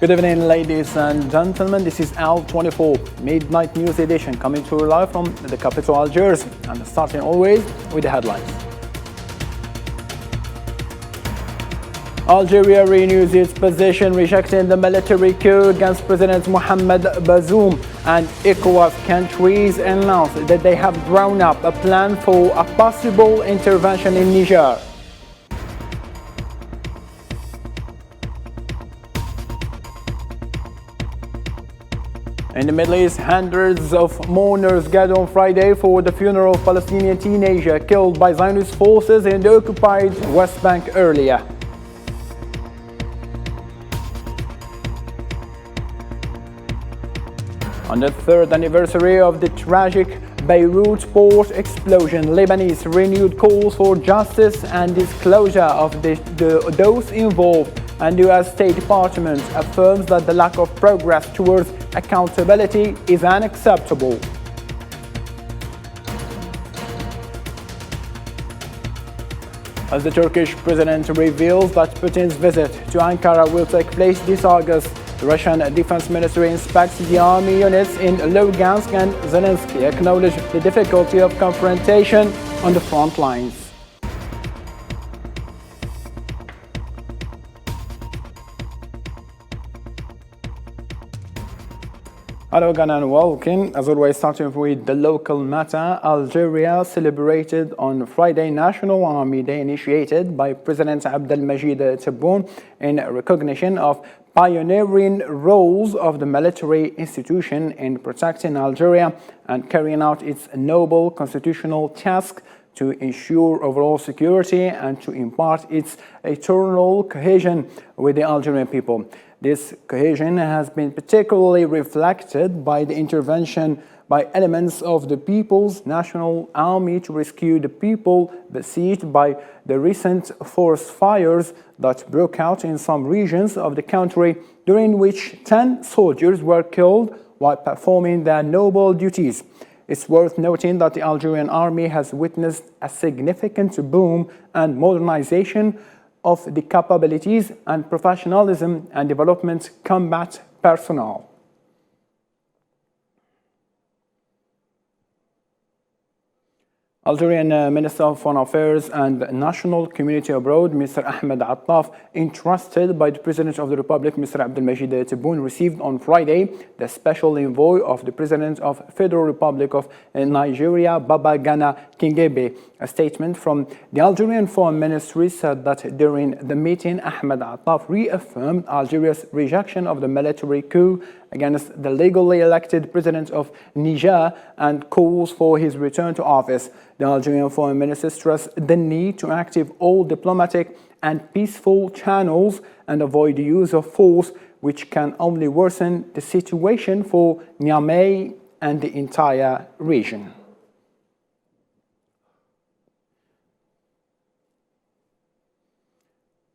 Good evening, ladies and gentlemen. This is Al 24 Midnight News Edition coming to you live from the capital Algiers, and starting always with the headlines. Algeria renews its position, rejecting the military coup against President Mohamed Bazoum, and ECOWAS countries announced that they have drawn up a plan for a possible intervention in Niger. In the Middle East, hundreds of mourners gathered on Friday for the funeral of Palestinian teenager killed by Zionist forces in the occupied West Bank earlier. On the third anniversary of the tragic Beirut port explosion, Lebanese renewed calls for justice and disclosure of those involved, and the U.S. State Department affirms that the lack of progress towards accountability is unacceptable. As the Turkish president reveals that Putin's visit to Ankara will take place this August, the Russian Defense Ministry inspects the army units in Lugansk, and Zelensky acknowledged the difficulty of confrontation on the front lines. Hello again and welcome. As always, starting with the local matter, Algeria celebrated on Friday National Army Day initiated by President Abdelmajid Tebboune in recognition of pioneering roles of the military institution in protecting Algeria and carrying out its noble constitutional task to ensure overall security and to impart its eternal cohesion with the Algerian people. This cohesion has been particularly reflected by the intervention by elements of the People's National Army to rescue the people besieged by the recent forest fires that broke out in some regions of the country, during which 10 soldiers were killed while performing their noble duties. It's worth noting that the Algerian army has witnessed a significant boom and modernization of the capabilities and professionalism and development combat personnel. Algerian Minister of Foreign Affairs and National Community Abroad, Mr. Ahmed Attaf, entrusted by the President of the Republic, Mr. Abdelmajid Tebboune, received on Friday the special envoy of the President of Federal Republic of Nigeria, Babagana Kingebe. A statement from the Algerian Foreign Ministry said that during the meeting, Ahmed Attaf reaffirmed Algeria's rejection of the military coup against the legally elected President of Niger and calls for his return to office. The Algerian Foreign Minister stressed the need to activate all diplomatic and peaceful channels and avoid the use of force, which can only worsen the situation for Niamey and the entire region.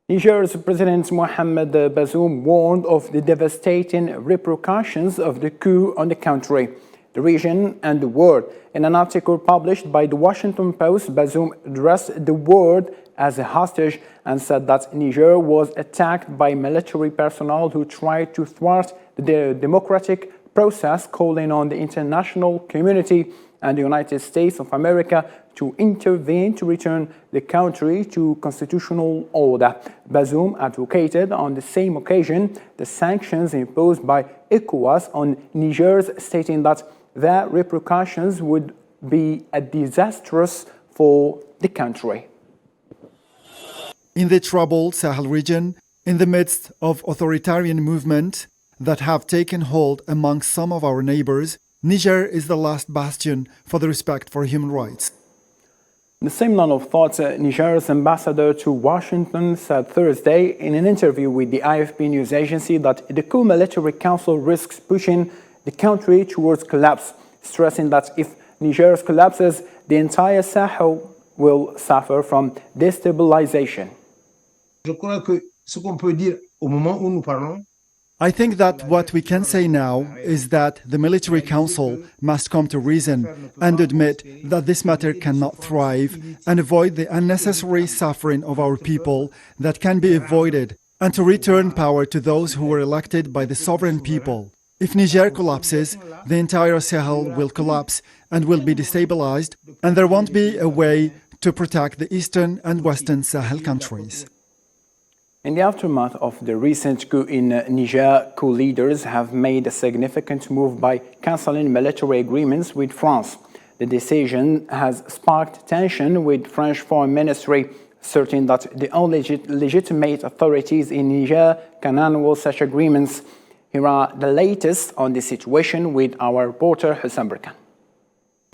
Niger's President Mohamed Bazoum warned of the devastating repercussions of the coup on the country, the region, and the world. In an article published by the Washington Post, Bazoum addressed the world as a hostage and said that Niger was attacked by military personnel who tried to thwart the democratic process, calling on the international community and the United States of America to intervene to return the country to constitutional order. Bazoum advocated on the same occasion the sanctions imposed by ECOWAS on Niger, stating that their repercussions would be disastrous for the country. In the troubled Sahel region, in the midst of authoritarian movements that have taken hold among some of our neighbors, Niger is the last bastion for the respect for human rights. In the same line of thought, Niger's ambassador to Washington said Thursday in an interview with the AFP news agency that the coup military council risks pushing the country towards collapse, stressing that if Niger collapses, the entire Sahel will suffer from destabilization. Je crois que ce qu'on peut dire au moment où nous parlons, I think that what we can say now is that the military council must come to reason and admit that this matter cannot thrive and avoid the unnecessary suffering of our people that can be avoided and to return power to those who were elected by the sovereign people. If Niger collapses, the entire Sahel will collapse and will be destabilized, and there won't be a way to protect the eastern and western Sahel countries. In the aftermath of the recent coup in Niger, coup leaders have made a significant move by cancelling military agreements with France. The decision has sparked tension with French Foreign Ministry, asserting that the only legitimate authorities in Niger can annul such agreements. Here are the latest on the situation with our reporter Hussein Berkan.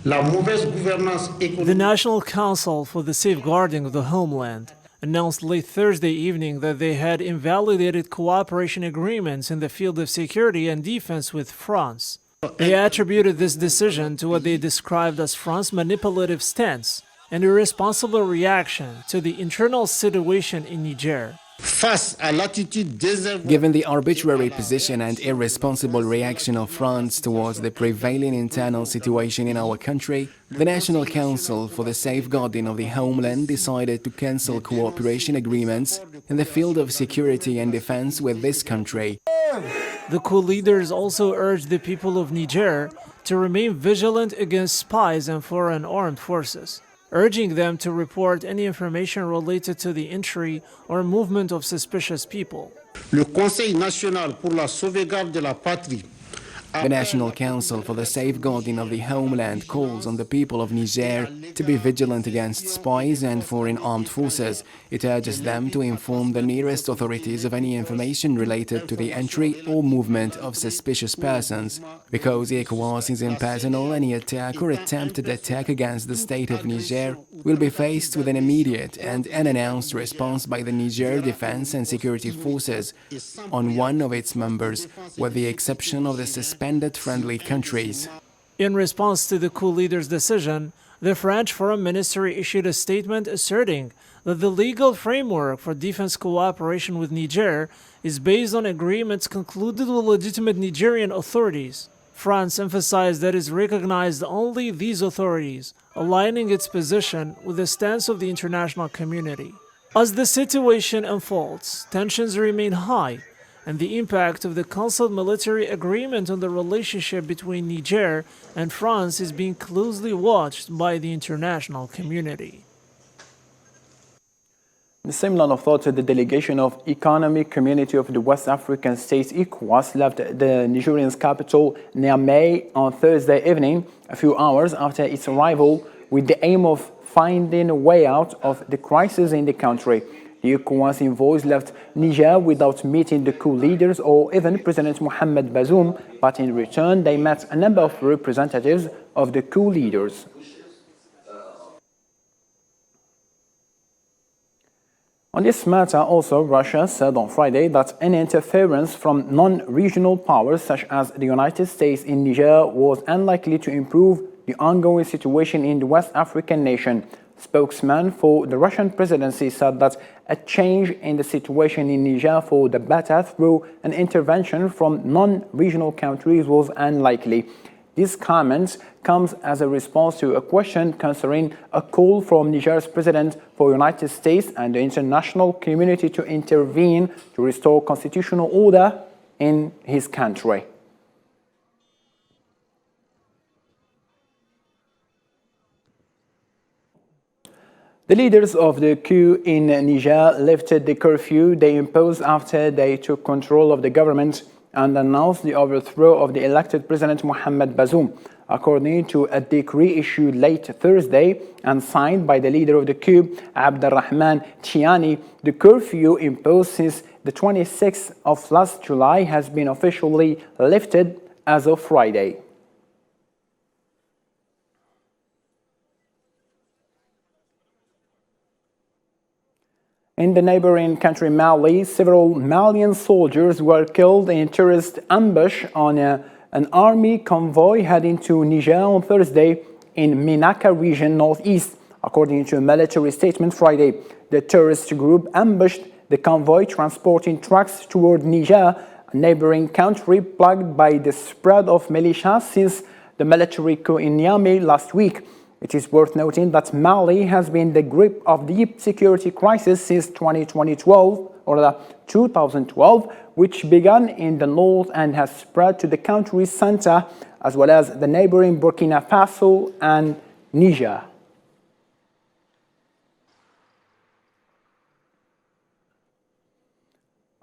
The National Council for the Safeguarding of the Homeland announced late Thursday evening that they had invalidated cooperation agreements in the field of security and defense with France. They attributed this decision to what they described as France's manipulative stance and irresponsible reaction to the internal situation in Niger. Given the arbitrary position and irresponsible reaction of France towards the prevailing internal situation in our country, the National Council for the Safeguarding of the Homeland decided to cancel cooperation agreements in the field of security and defense with this country. The coup leaders also urged the people of Niger to remain vigilant against spies and foreign armed forces, urging them to report any information related to the entry or movement of suspicious people. The National Council for the Safeguarding of the Homeland calls on the people of Niger to be vigilant against spies and foreign armed forces. It urges them to inform the nearest authorities of any information related to the entry or movement of suspicious persons. Because ECOWAS is impersonal, any attack or attempted attack against the state of Niger will be faced with an immediate and unannounced response by the Niger Defense and Security Forces on one of its members, with the exception of the suspended friendly countries. In response to the coup leader's decision, the French Foreign Ministry issued a statement asserting that the legal framework for defense cooperation with Niger is based on agreements concluded with legitimate Nigerian authorities. France emphasized that it recognized only these authorities, aligning its position with the stance of the international community. As the situation unfolds, tensions remain high, and the impact of the cancelled military agreement on the relationship between Niger and France is being closely watched by the international community. In the same line of thought, the delegation of Economic Community of the West African States, ECOWAS, left the Nigerian's capital, Niamey, on Thursday evening, a few hours after its arrival, with the aim of finding a way out of the crisis in the country. The ECOWAS envoys left Niger without meeting the coup leaders or even President Mohamed Bazoum, but in return they met a number of representatives of the coup leaders. On this matter also, Russia said on Friday that any interference from non-regional powers such as the United States in Niger was unlikely to improve the ongoing situation in the West African nation. Spokesman for the Russian presidency said that a change in the situation in Niger for the better through an intervention from non-regional countries was unlikely. This comment comes as a response to a question concerning a call from Niger's president for the United States and the international community to intervene to restore constitutional order in his country. The leaders of the coup in Niger lifted the curfew they imposed after they took control of the government and announced the overthrow of the elected President Mohamed Bazoum. According to a decree issued late Thursday and signed by the leader of the coup, Abdelrahman Tiani, the curfew imposed since the 26th of last July has been officially lifted as of Friday. In the neighboring country Mali, several Malian soldiers were killed in a terrorist ambush on an army convoy heading to Niger on Thursday in Menaka region northeast. According to a military statement Friday, the terrorist group ambushed the convoy transporting trucks toward Niger, a neighboring country plagued by the spread of militias since the military coup in Niamey last week. It is worth noting that Mali has been in the grip of deep security crisis since 2012 or 2012, which began in the north and has spread to the country's center, as well as the neighboring Burkina Faso and Niger.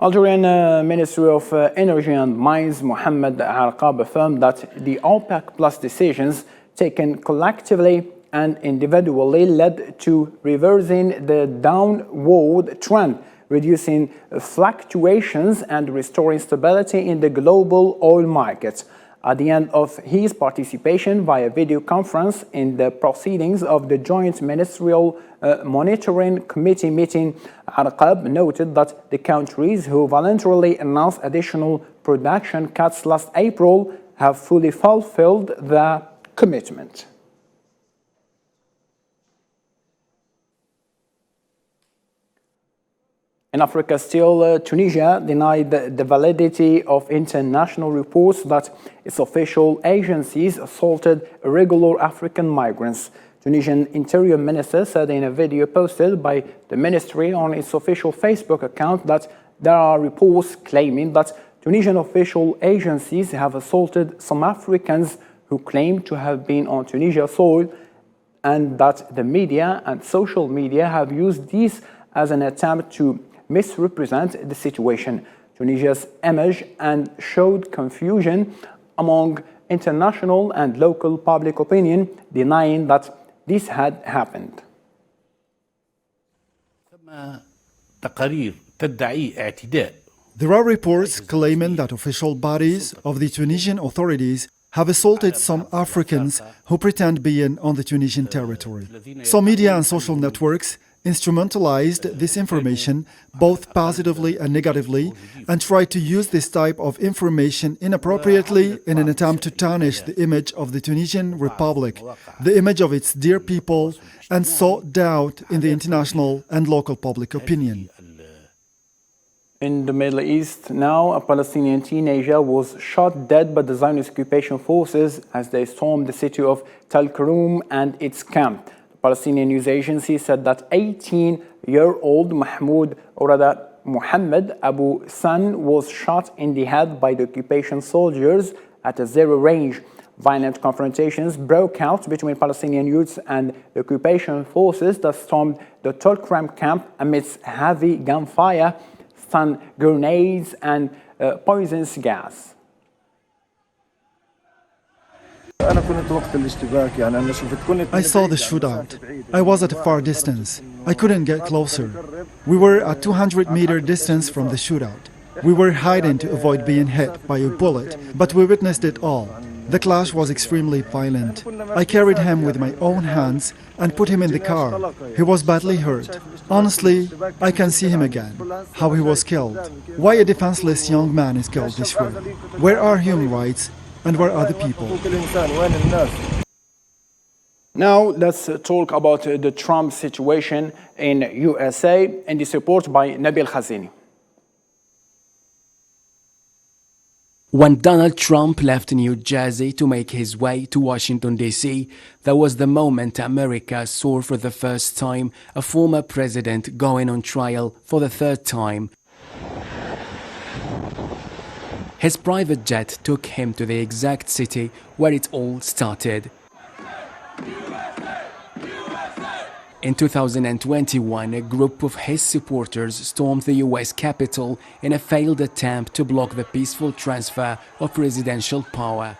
Algerian Ministry of Energy and Mines Mohamed Arqab affirmed that the OPEC Plus decisions taken collectively and individually led to reversing the downward trend, reducing fluctuations and restoring stability in the global oil markets. At the end of his participation via video conference in the proceedings of the Joint Ministerial Monitoring Committee meeting, Arqab noted that the countries who voluntarily announced additional production cuts last April have fully fulfilled the commitment. In Africa still, Tunisia denied the validity of international reports that its official agencies assaulted irregular African migrants. Tunisian Interior Minister said in a video posted by the ministry on its official Facebook account that there are reports claiming that Tunisian official agencies have assaulted some Africans who claim to have been on Tunisia's soil, and that the media and social media have used this as an attempt to misrepresent the situation, Tunisia's image, and showed confusion among international and local public opinion, denying that this had happened. There are reports claiming that official bodies of the Tunisian authorities have assaulted some Africans who pretend being on the Tunisian territory. Some media and social networks instrumentalized this information both positively and negatively and tried to use this type of information inappropriately in an attempt to tarnish the image of the Tunisian Republic, the image of its dear people, and sow doubt in the international and local public opinion. In the Middle East now, a Palestinian teenager was shot dead by the Zionist occupation forces as they stormed the city of Tel Karoum and its camp. Palestinian news agency said that 18-year-old Mohammed Abu San was shot in the head by the occupation soldiers at a zero range. Violent confrontations broke out between Palestinian youths and the occupation forces that stormed the Tel Karoum camp amidst heavy gunfire, stun grenades, and poisonous gas. I saw the shootout. I was at a far distance. I couldn't get closer. We were at 200-meter distance from the shootout. We were hiding to avoid being hit by a bullet, but we witnessed it all. The clash was extremely violent. I carried him with my own hands and put him in the car. He was badly hurt. Honestly, I can see him again, how he was killed. Why a defenseless young man is killed this way? Where are human rights? And where are the people? Now let's talk about the Trump situation in USA in this report by Nabil Khazini. When Donald Trump left New Jersey to make his way to Washington, D.C., that was the moment America saw for the first time a former president going on trial for the third time. His private jet took him to the exact city where it all started. In 2021, a group of his supporters stormed the US Capitol in a failed attempt to block the peaceful transfer of presidential power.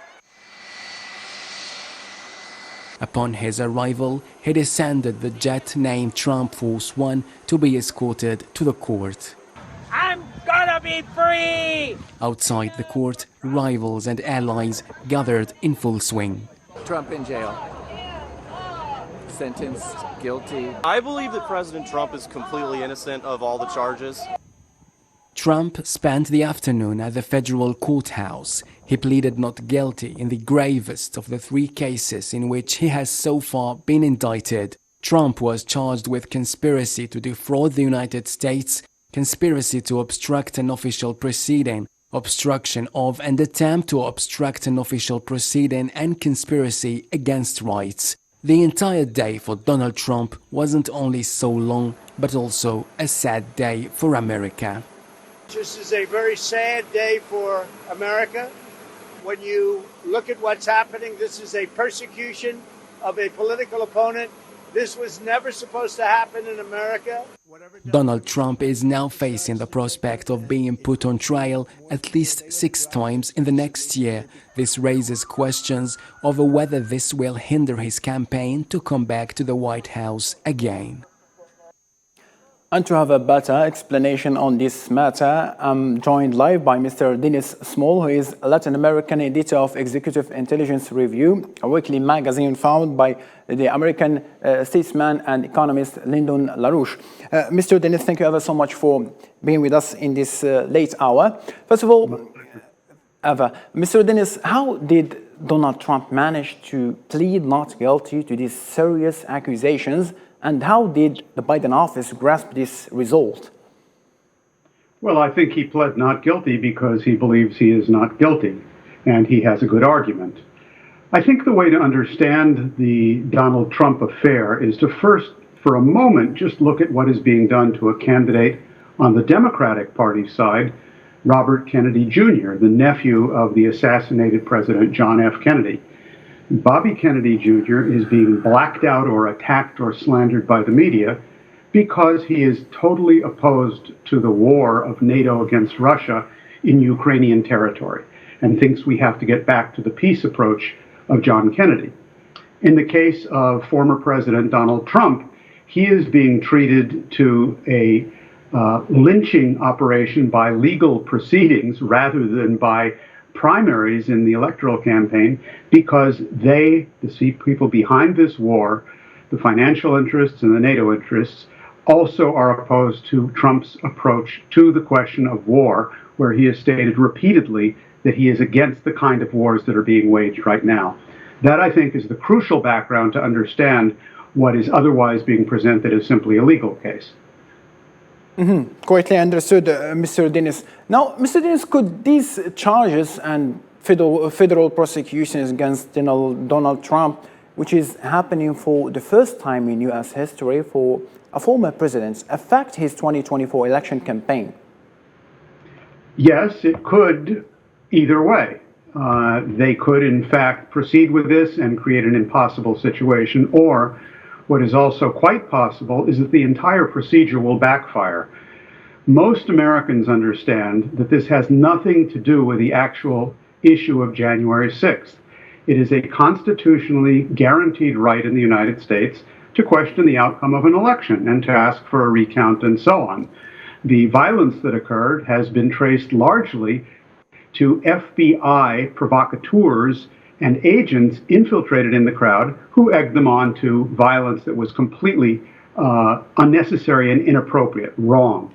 Upon his arrival, he descended the jet named Trump Force One to be escorted to the court. I'm gonna be free! Outside the court, rivals and allies gathered in full swing. Trump in jail. Sentenced, guilty. I believe that President Trump is completely innocent of all the charges. Trump spent the afternoon at the federal courthouse. He pleaded not guilty in the gravest of the three cases in which he has so far been indicted. Trump was charged with conspiracy to defraud the United States, conspiracy to obstruct an official proceeding, obstruction of and attempt to obstruct an official proceeding, and conspiracy against rights. The entire day for Donald Trump wasn't only so long, but also a sad day for America. This is a very sad day for America. When you look at what's happening, this is a persecution of a political opponent. This was never supposed to happen in America. Donald Trump is now facing the prospect of being put on trial at least 6 times in the next year. This raises questions over whether this will hinder his campaign to come back to the White House again. And to have a better explanation on this matter, I'm joined live by Mr. Dennis Small, who is a Latin American editor of Executive Intelligence Review, a weekly magazine founded by the American statesman and economist Lyndon LaRouche. Mr. Dennis, thank you ever so much for being with us in this late hour. First of all, Mr. Dennis, how did Donald Trump manage to plead not guilty to these serious accusations? And how did the Biden office grasp this result? Well, I think he pled not guilty because he believes he is not guilty, and he has a good argument. I think the way to understand the Donald Trump affair is to first, for a moment, just look at what is being done to a candidate on the Democratic Party side, Robert Kennedy Jr., the nephew of the assassinated President John F. Kennedy. Bobby Kennedy Jr. is being blacked out or attacked or slandered by the media because he is totally opposed to the war of NATO against Russia in Ukrainian territory and thinks we have to get back to the peace approach of John Kennedy. In the case of former President Donald Trump, he is being treated to a lynching operation by legal proceedings rather than by primaries in the electoral campaign because the people behind this war, the financial interests and the NATO interests, also are opposed to Trump's approach to the question of war, where he has stated repeatedly that he is against the kind of wars that are being waged right now. That, I think, is the crucial background to understand what is otherwise being presented as simply a legal case. Correctly understood, Mr. Dennis. Now, Mr. Dennis, could these charges and federal prosecutions against Donald Trump, which is happening for the first time in U.S. history for a former president, affect his 2024 election campaign? Yes, it could either way. They could, in fact, proceed with this and create an impossible situation, or what is also quite possible is that the entire procedure will backfire. Most Americans understand that this has nothing to do with the actual issue of January 6th. It is a constitutionally guaranteed right in the United States to question the outcome of an election and to ask for a recount and so on. The violence that occurred has been traced largely to FBI provocateurs and agents infiltrated in the crowd who egged them on to violence that was completely unnecessary and inappropriate, wrong.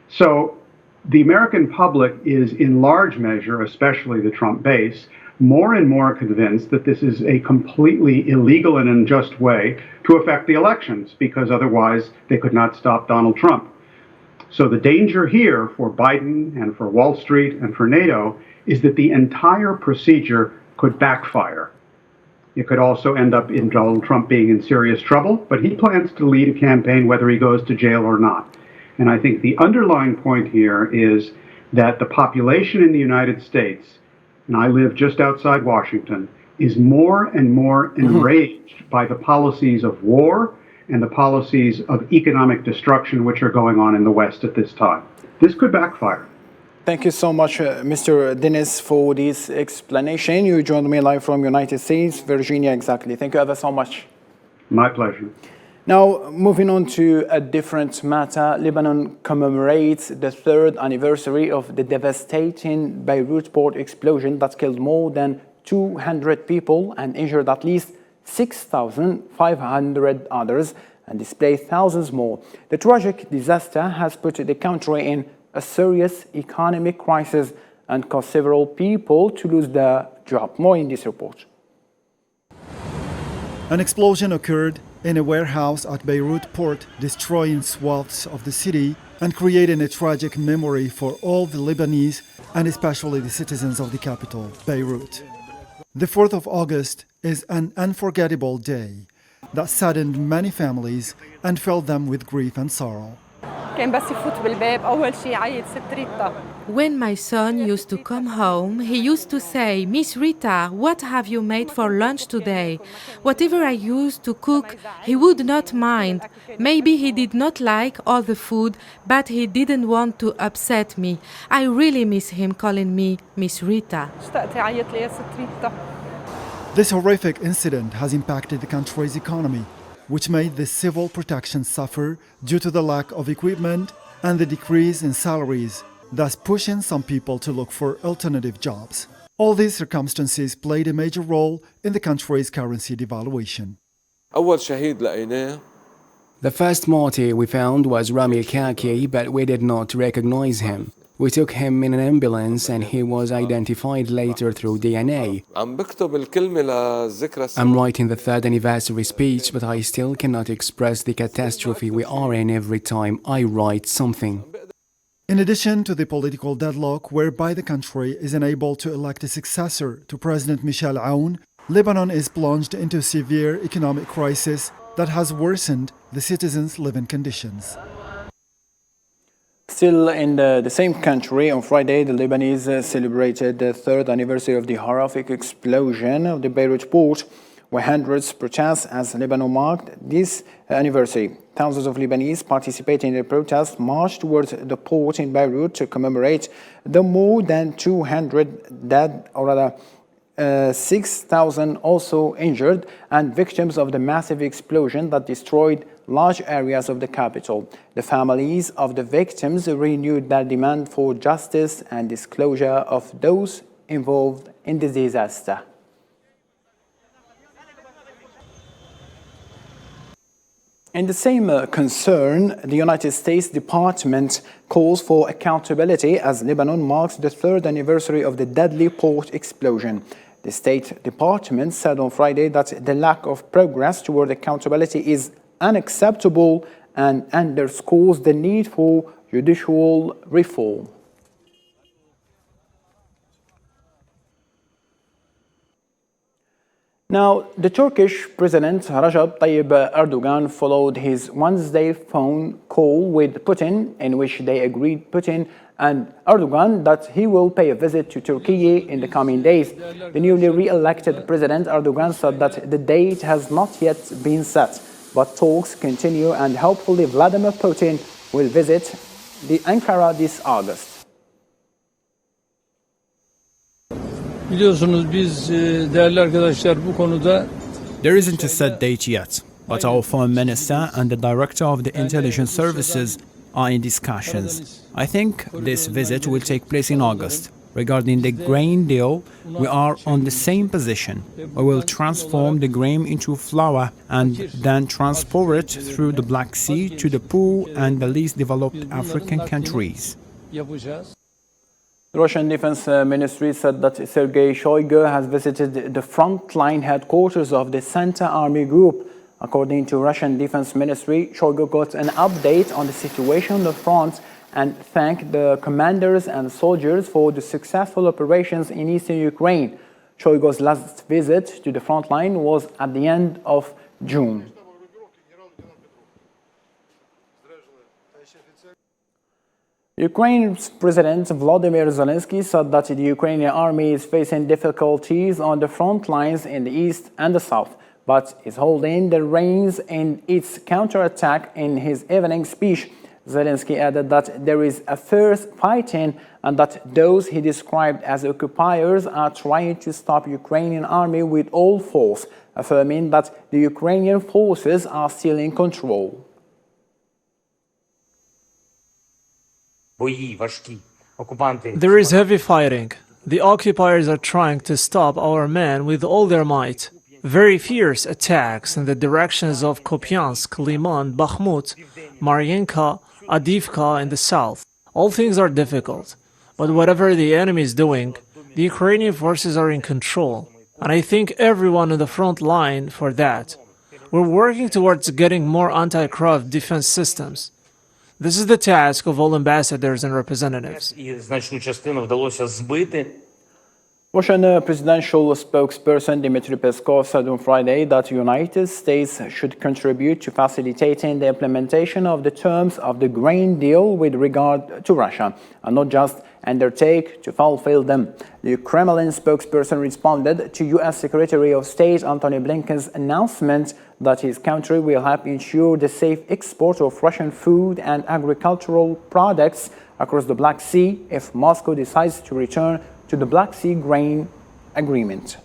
So the American public is in large measure, especially the Trump base, more and more convinced that this is a completely illegal and unjust way to affect the elections, because otherwise they could not stop Donald Trump. So the danger here for Biden and for Wall Street and for NATO is that the entire procedure could backfire. It could also end up in Donald Trump being in serious trouble, but he plans to lead a campaign whether he goes to jail or not. And I think the underlying point here is that the population in the United States, and I live just outside Washington, is more and more enraged by the policies of war and the policies of economic destruction which are going on in the West at this time. This could backfire. Thank you so much, Mr. Dennis, for this explanation. You joined me live from United States, Virginia, exactly. Thank you ever so much. My pleasure. Now, moving on to a different matter, Lebanon commemorates the 3rd anniversary of the devastating Beirut port explosion that killed more than 200 people and injured at least 6,500 others and displaced thousands more. The tragic disaster has put the country in a serious economic crisis and caused several people to lose their job. More in this report. An explosion occurred in a warehouse at Beirut port, destroying swaths of the city and creating a tragic memory for all the Lebanese and especially the citizens of the capital, Beirut. The 4th of August is an unforgettable day. that saddened many families and filled them with grief and sorrow. When my son used to come home, he used to say, "Miss Rita, what have you made for lunch today?" Whatever I used to cook, he would not mind. Maybe he did not like all the food, but he didn't want to upset me. I really miss him calling me Miss Rita. This horrific incident has impacted the country's economy, which made the civil protection suffer due to the lack of equipment and the decrease in salaries, thus pushing some people to look for alternative jobs. All these circumstances played a major role in the country's currency devaluation. The first martyr we found was Rami Kaki, but we did not recognize him. We took him in an ambulance and he was identified later through DNA. I'm writing the third anniversary speech, but I still cannot express the catastrophe we are in every time I write something. In addition to the political deadlock whereby the country is unable to elect a successor to President Michel Aoun, Lebanon is plunged into a severe economic crisis that has worsened the citizens' living conditions. Still in the same country, on Friday, the Lebanese celebrated the third anniversary of the horrific explosion of the Beirut port, where hundreds protest as Lebanon marked this anniversary. Thousands of Lebanese participating in the protest marched towards the port in Beirut to commemorate the more than 200 dead, or rather 6,000 also injured, and victims of the massive explosion that destroyed large areas of the capital. The families of the victims renewed their demand for justice and disclosure of those involved in the disaster. In the same concern, the United States Department calls for accountability as Lebanon marks the third anniversary of the deadly port explosion. The State Department said on Friday that the lack of progress toward accountability is unacceptable and underscores the need for judicial reform. Now, the Turkish President Recep Tayyip Erdogan followed his Wednesday phone call with Putin, in which they agreed, Putin and Erdogan, that he will pay a visit to Turkey in the coming days. The newly re-elected President Erdogan said that the date has not yet been set, but talks continue and hopefully Vladimir Putin will visit the Ankara this August. There isn't a set date yet, but our Foreign Minister and the Director of the Intelligence Services are in discussions. I think this visit will take place in August. Regarding the grain deal, we are on the same position. We will transform the grain into flour and then transport it through the Black Sea to the poor and the least developed African countries. The Russian Defense Ministry said that Sergei Shoigu has visited the frontline headquarters of the Center Army Group. According to Russian Defense Ministry, Shoigu got an update on the situation on the front and thanked the commanders and soldiers for the successful operations in eastern Ukraine. Shoigu's last visit to the front line was at the end of June. Ukraine's President Volodymyr Zelensky said that the Ukrainian army is facing difficulties on the front lines in the east and the south, but is holding the reins in its counterattack. In his evening speech, Zelensky added that there is a fierce fighting and that those he described as occupiers are trying to stop Ukrainian army with all force, affirming that the Ukrainian forces are still in control. There is heavy fighting. The occupiers are trying to stop our men with all their might. Very fierce attacks in the directions of Kupiansk, Liman, Bakhmut, Mariinka, Avdiivka in the south. All things are difficult, but whatever the enemy is doing, the Ukrainian forces are in control, and I thank everyone on the front line for that. We're working towards getting more anti-aircraft defense systems. This is the task of all ambassadors and representatives. Russian presidential spokesperson Dmitry Peskov said on Friday that the United States should contribute to facilitating the implementation of the terms of the grain deal with regard to Russia, and not just undertake to fulfill them. The Kremlin spokesperson responded to U.S. Secretary of State Antony Blinken's announcement that his country will help ensure the safe export of Russian food and agricultural products across the Black Sea if Moscow decides to return to the Black Sea Grain Agreement.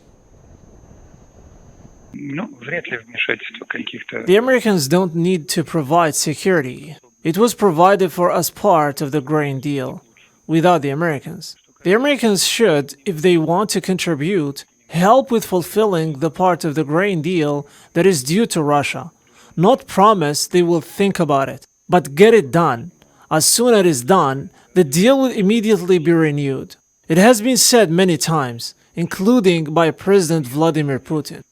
The Americans don't need to provide security. It was provided for as part of the grain deal, without the Americans. The Americans should, if they want to contribute, help with fulfilling the part of the grain deal that is due to Russia. Not promise they will think about it, but get it done. As soon as it is done, the deal will immediately be renewed. It has been said many times, including by President Vladimir Putin.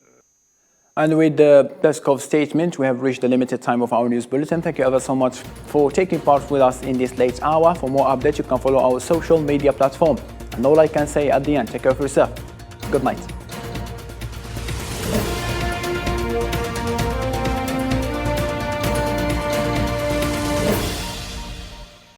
And with the Peskov statement, we have reached the limited time of our news bulletin. Thank you ever so much for taking part with us in this late hour. For more updates, you can follow our social media platform. And all I can say at the end, take care of yourself. Good night.